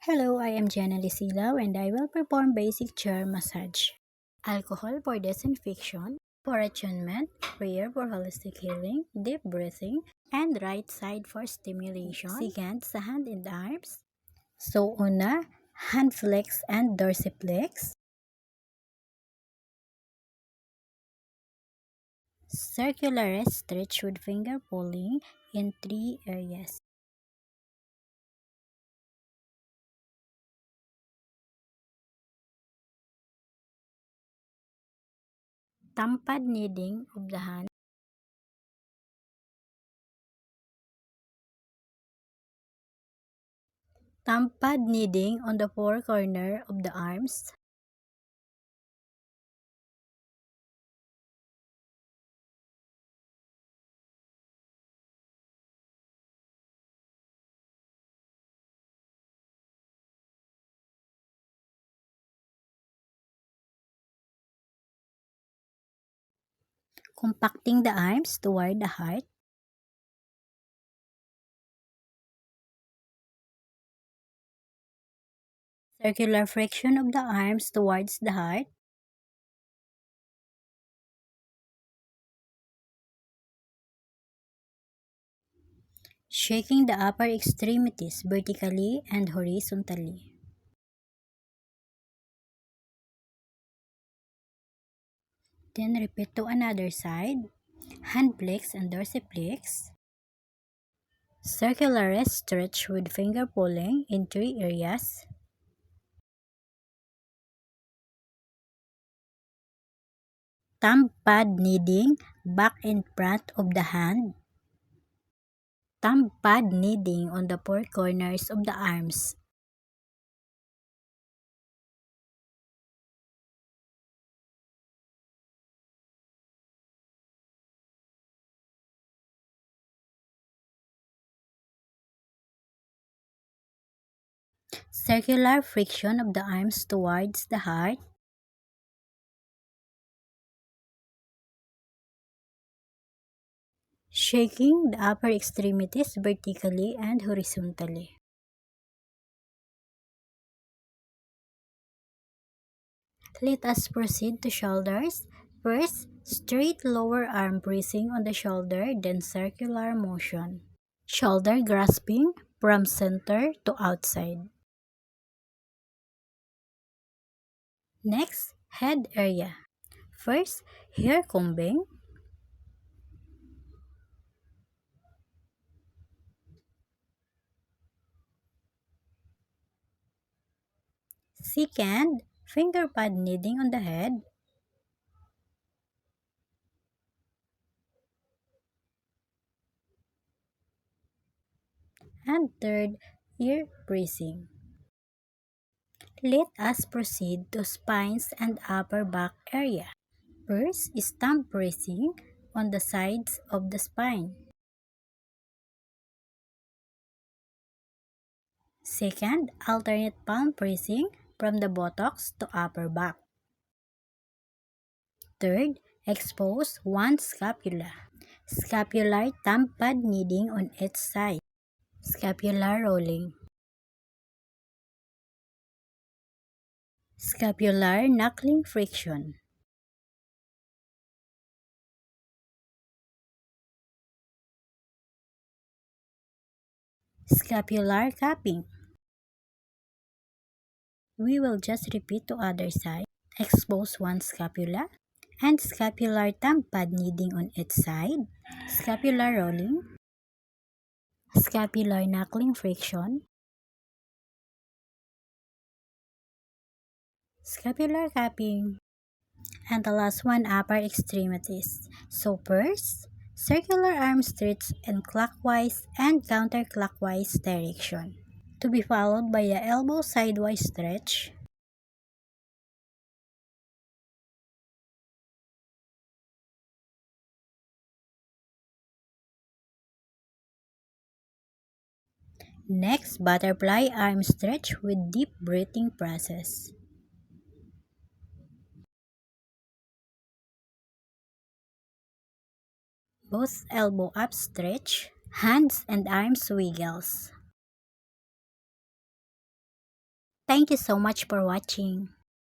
Hello, I am Jenna Lisilaw and I will perform basic chair massage. Alcohol for disinfection, for attunement, prayer for holistic healing, deep breathing, and right side for stimulation. Second, sa hand and arms. So, una, hand flex and dorsiflex. Circular rest stretch with finger pulling in 3 areas. Tampad kneading of the hand. Tampad kneading on the four corner of the arms. Compacting the arms toward the heart. Circular friction of the arms towards the heart. Shaking the upper extremities vertically and horizontally. Then repeat to another side. Hand flex and dorsiflex. Circular rest stretch with finger pulling in 3 areas. Thumb pad kneading back and front of the hand. Thumb pad kneading on the four corners of the arms. Circular friction of the arms towards the heart. Shaking the upper extremities vertically and horizontally. Let us proceed to shoulders. First, straight lower arm bracing on the shoulder, then circular motion. Shoulder grasping from center to outside. Next, head area. First, hair combing. Second, finger pad kneading on the head. And third, ear bracing. Let us proceed to spines and upper back area. First is thumb bracing on the sides of the spine. Second, alternate palm pressing from the buttocks to upper back. Third, expose one scapula. Scapular thumb pad kneading on each side. Scapular rolling. Scapular knuckling friction. Scapular cupping. We will just repeat to other side. Expose one scapula and scapular thumb pad kneading on each side. Scapular rolling. Scapular knuckling friction. Scapular cupping. And the last one, upper extremities. So first, circular arm stretch in clockwise and counterclockwise direction, to be followed by a elbow sidewise stretch. Next, butterfly arm stretch with deep breathing process. Both elbow up stretch, hands and arms wiggles. Thank you so much for watching.